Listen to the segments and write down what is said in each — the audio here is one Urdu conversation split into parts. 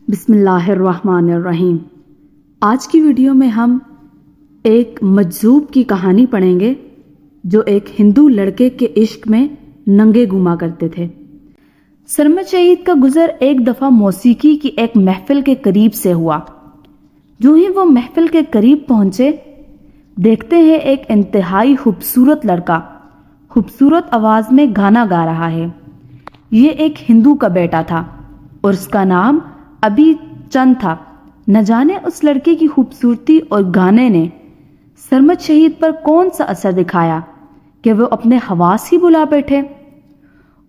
بسم اللہ الرحمن الرحیم۔ آج کی ویڈیو میں ہم ایک مجذوب کی کہانی پڑھیں گے جو ایک ہندو لڑکے کے عشق میں ننگے گھوما کرتے تھے۔ سرمد شہید کا گزر ایک دفعہ موسیقی کی ایک محفل کے قریب سے ہوا۔ جو ہی وہ محفل کے قریب پہنچے، دیکھتے ہیں ایک انتہائی خوبصورت لڑکا خوبصورت آواز میں گانا گا رہا ہے۔ یہ ایک ہندو کا بیٹا تھا اور اس کا نام ابھی چند تھا۔ نہ جانے اس لڑکے کی خوبصورتی اور گانے نے سرمد شہید پر کون سا اثر دکھایا کہ وہ اپنے حواس ہی بلا بیٹھے۔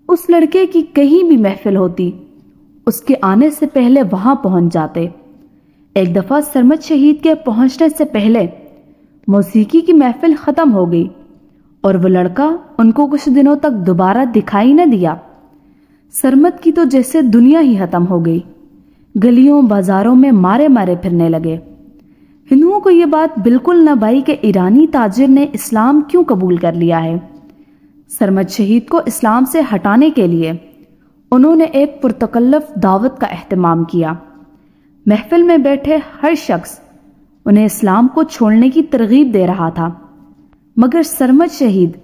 اس لڑکے کی کہیں بھی محفل ہوتی، اس کے آنے سے پہلے وہاں پہنچ جاتے۔ ایک دفعہ سرمد شہید کے پہنچنے سے پہلے موسیقی کی محفل ختم ہو گئی اور وہ لڑکا ان کو کچھ دنوں تک دوبارہ دکھائی نہ دیا۔ سرمد کی تو جیسے دنیا ہی ختم ہو گئی، گلیوں بازاروں میں مارے مارے پھرنے لگے۔ ہندوؤں کو یہ بات بالکل نہ بھائی کہ ایرانی تاجر نے اسلام کیوں قبول کر لیا ہے۔ سرمد شہید کو اسلام سے ہٹانے کے لیے انہوں نے ایک پرتکلف دعوت کا اہتمام کیا۔ محفل میں بیٹھے ہر شخص انہیں اسلام کو چھوڑنے کی ترغیب دے رہا تھا، مگر سرمد شہید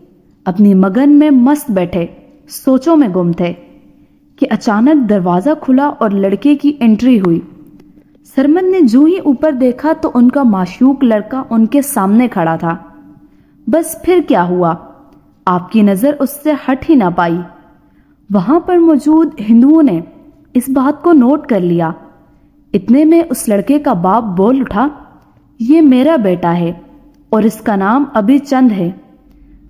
اپنی مگن میں مست بیٹھے سوچوں میں گم تھے کہ اچانک دروازہ کھلا اور لڑکے کی انٹری ہوئی۔ سرمد نے جو ہی اوپر دیکھا تو ان کا معشوق لڑکا ان کے سامنے کھڑا تھا۔ بس پھر کیا ہوا، آپ کی نظر اس سے ہٹ ہی نہ پائی۔ وہاں پر موجود ہندوؤں نے اس بات کو نوٹ کر لیا۔ اتنے میں اس لڑکے کا باپ بول اٹھا، یہ میرا بیٹا ہے اور اس کا نام ابھی چند ہے۔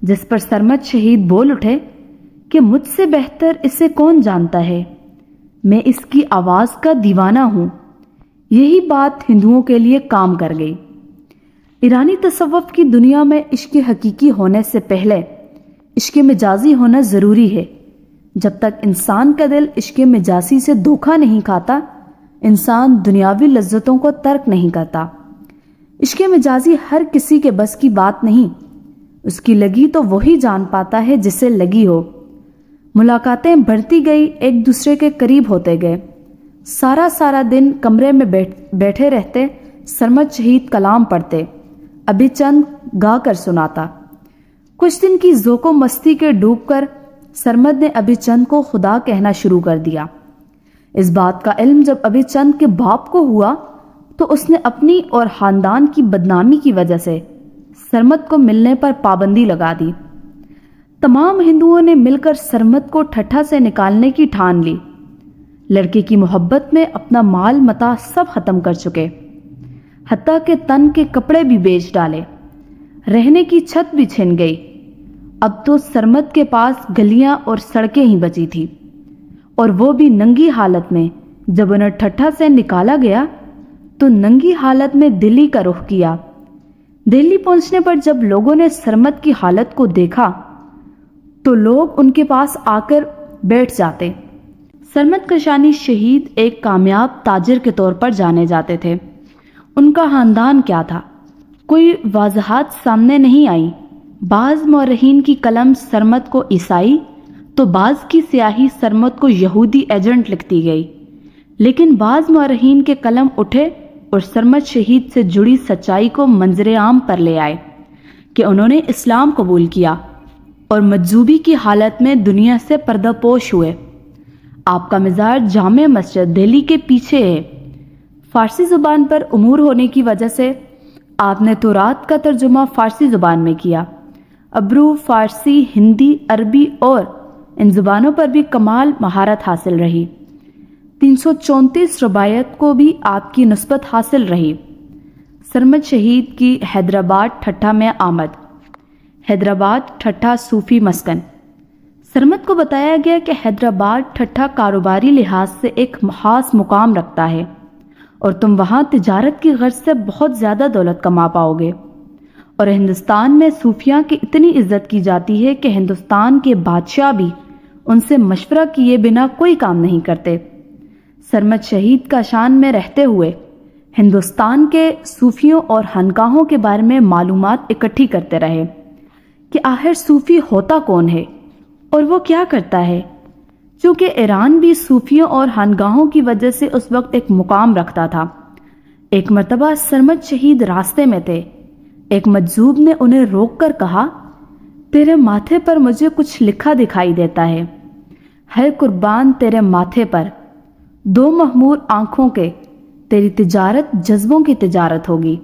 جس پر سرمد شہید بول اٹھے کہ مجھ سے بہتر اسے کون جانتا ہے، میں اس کی آواز کا دیوانہ ہوں۔ یہی بات ہندوؤں کے لیے کام کر گئی۔ ایرانی تصوف کی دنیا میں عشق حقیقی ہونے سے پہلے عشق مجازی ہونا ضروری ہے۔ جب تک انسان کا دل عشق مجازی سے دھوکہ نہیں کھاتا، انسان دنیاوی لذتوں کو ترک نہیں کرتا۔ عشق مجازی ہر کسی کے بس کی بات نہیں، اس کی لگی تو وہی جان پاتا ہے جسے لگی ہو۔ ملاقاتیں بڑھتی گئی، ایک دوسرے کے قریب ہوتے گئے۔ سارا دن کمرے میں بیٹھے رہتے، سرمد شہید کلام پڑھتے، ابھی چند گا کر سناتا۔ کچھ دن کی ذوق و مستی کے ڈوب کر سرمد نے ابھی چند کو خدا کہنا شروع کر دیا۔ اس بات کا علم جب ابھی چند کے باپ کو ہوا تو اس نے اپنی اور خاندان کی بدنامی کی وجہ سے سرمد کو ملنے پر پابندی لگا دی۔ تمام ہندوؤں نے مل کر سرمد کو ٹھٹھا سے نکالنے کی ٹھان لی۔ لڑکے کی محبت میں اپنا مال متاع سب ختم کر چکے، حتیٰ کہ تن کے کپڑے بھی بیچ ڈالے، رہنے کی چھت بھی چھن گئی۔ اب تو سرمد کے پاس گلیاں اور سڑکیں ہی بچی تھی، اور وہ بھی ننگی حالت میں۔ جب انہیں ٹھٹھا سے نکالا گیا تو ننگی حالت میں دلی کا رخ کیا۔ دلی پہنچنے پر جب لوگوں نے سرمد کی حالت کو دیکھا تو لوگ ان کے پاس آ کر بیٹھ جاتے۔ سرمد کشانی شہید ایک کامیاب تاجر کے طور پر جانے جاتے تھے۔ ان کا خاندان کیا تھا، کوئی واضحات سامنے نہیں آئی۔ بعض مورخین کی قلم سرمد کو عیسائی تو بعض کی سیاہی سرمد کو یہودی ایجنٹ لکھتی گئی، لیکن بعض مورخین کے قلم اٹھے اور سرمد شہید سے جڑی سچائی کو منظر عام پر لے آئے کہ انہوں نے اسلام قبول کیا اور مجذوبی کی حالت میں دنیا سے پردہ پوش ہوئے۔ آپ کا مزار جامع مسجد دہلی کے پیچھے ہے۔ فارسی زبان پر امور ہونے کی وجہ سے آپ نے تورات کا ترجمہ فارسی زبان میں کیا۔ عبرو، فارسی، ہندی، عربی اور ان زبانوں پر بھی کمال مہارت حاصل رہی۔ 334 رباعیات کو بھی آپ کی نسبت حاصل رہی۔ سرمد شہید کی حیدرآباد ٹھٹھا میں آمد۔ حیدرآباد ٹھٹھا صوفی مسکن۔ سرمد کو بتایا گیا کہ حیدرآباد ٹھٹھا کاروباری لحاظ سے ایک خاص مقام رکھتا ہے اور تم وہاں تجارت کی غرض سے بہت زیادہ دولت کما پاؤ گے، اور ہندوستان میں صوفیاء کی اتنی عزت کی جاتی ہے کہ ہندوستان کے بادشاہ بھی ان سے مشورہ کیے بنا کوئی کام نہیں کرتے۔ سرمد شہید کا شان میں رہتے ہوئے ہندوستان کے صوفیوں اور خانقاہوں کے بارے میں معلومات اکٹھی کرتے رہے کہ آخر صوفی ہوتا کون ہے اور وہ کیا کرتا ہے۔ چونکہ ایران بھی صوفیوں اور خانگاہوں کی وجہ سے اس وقت ایک مقام رکھتا تھا۔ ایک مرتبہ سرمد شہید راستے میں تھے۔ ایک مجذوب نے انہیں روک کر کہا، تیرے ماتھے پر مجھے کچھ لکھا دکھائی دیتا ہے قربان تیرے ماتھے پر، دو مخمور آنکھوں کے، تیری تجارت جذبوں کی تجارت ہوگی۔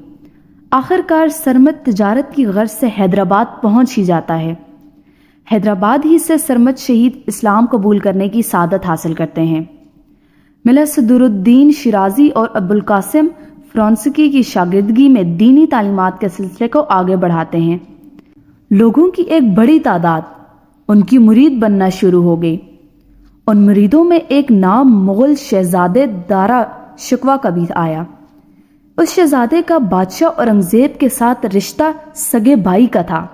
آخر کار سرمد تجارت کی غرض سے حیدرآباد پہنچ ہی جاتا ہے۔ حیدرآباد ہی سے سرمد شہید اسلام قبول کرنے کی سعادت حاصل کرتے ہیں۔ ملا صدر الدین شیرازی اور ابوالقاسم فرانسکی کی شاگردگی میں دینی تعلیمات کے سلسلے کو آگے بڑھاتے ہیں۔ لوگوں کی ایک بڑی تعداد ان کی مرید بننا شروع ہو گئی۔ ان مریدوں میں ایک نام مغل شہزادے دارا شکوہ کا بھی آیا۔ اس شہزادے کا بادشاہ اورنگزیب کے ساتھ رشتہ سگے بھائی کا تھا۔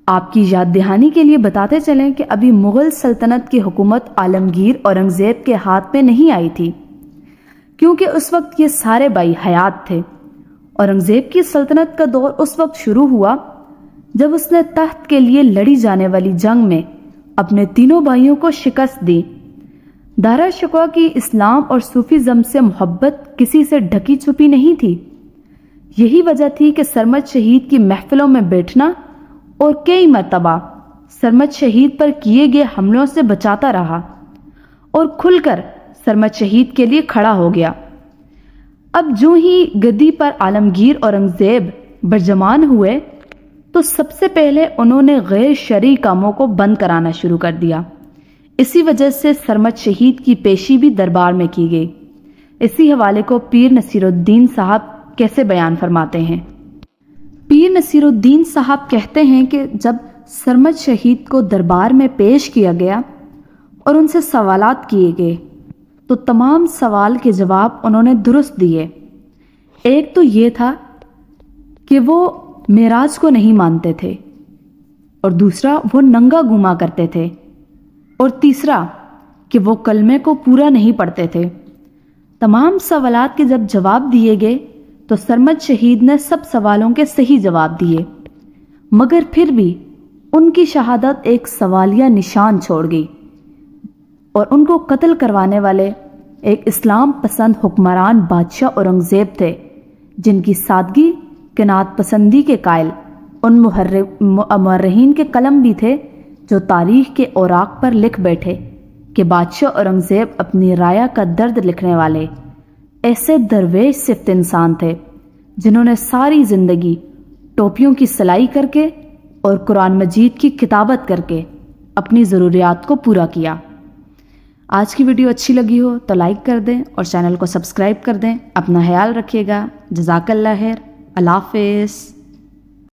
آپ کی یاد دہانی کے لیے بتاتے چلیں کہ ابھی مغل سلطنت کی حکومت عالمگیر اورنگزیب کے ہاتھ میں نہیں آئی تھی، کیونکہ اس وقت یہ سارے بھائی حیات تھے۔ اورنگزیب کی سلطنت کا دور اس وقت شروع ہوا جب اس نے تخت کے لیے لڑی جانے والی جنگ میں اپنے تینوں بھائیوں کو شکست دی۔ دارا شکوہ کی اسلام اور صوفیزم سے محبت کسی سے ڈھکی چھپی نہیں تھی۔ یہی وجہ تھی کہ سرمد شہید کی محفلوں میں بیٹھنا اور کئی مرتبہ سرمد شہید پر کیے گئے حملوں سے بچاتا رہا اور کھل کر سرمد شہید کے لیے کھڑا ہو گیا۔ اب جو ہی گدی پر عالمگیر اورنگزیب برجمان ہوئے تو سب سے پہلے انہوں نے غیر شرعی کاموں کو بند کرانا شروع کر دیا۔ اسی وجہ سے سرمد شہید کی پیشی بھی دربار میں کی گئی۔ اسی حوالے کو پیر نصیر الدین صاحب کیسے بیان فرماتے ہیں۔ پیر نصیر الدین صاحب کہتے ہیں کہ جب سرمد شہید کو دربار میں پیش کیا گیا اور ان سے سوالات کیے گئے تو تمام سوال کے جواب انہوں نے درست دیے۔ ایک تو یہ تھا کہ وہ معراج کو نہیں مانتے تھے، اور دوسرا وہ ننگا گھوما کرتے تھے، اور تیسرا کہ وہ کلمے کو پورا نہیں پڑھتے تھے۔ تمام سوالات کے جب جواب دیے گئے تو سرمد شہید نے سب سوالوں کے صحیح جواب دیے، مگر پھر بھی ان کی شہادت ایک سوالیہ نشان چھوڑ گئی، اور ان کو قتل کروانے والے ایک اسلام پسند حکمران بادشاہ اورنگزیب تھے، جن کی سادگی قناعت پسندی کے قائل ان مورخین کے قلم بھی تھے جو تاریخ کے اوراق پر لکھ بیٹھے کہ بادشاہ اورنگزیب اپنی رایا کا درد لکھنے والے ایسے درویش صفت انسان تھے جنہوں نے ساری زندگی ٹوپیوں کی سلائی کر کے اور قرآن مجید کی کتابت کر کے اپنی ضروریات کو پورا کیا۔ آج کی ویڈیو اچھی لگی ہو تو لائک کر دیں اور چینل کو سبسکرائب کر دیں۔ اپنا خیال رکھیے گا۔ جزاک اللہ خیر۔ اللہ حافظ۔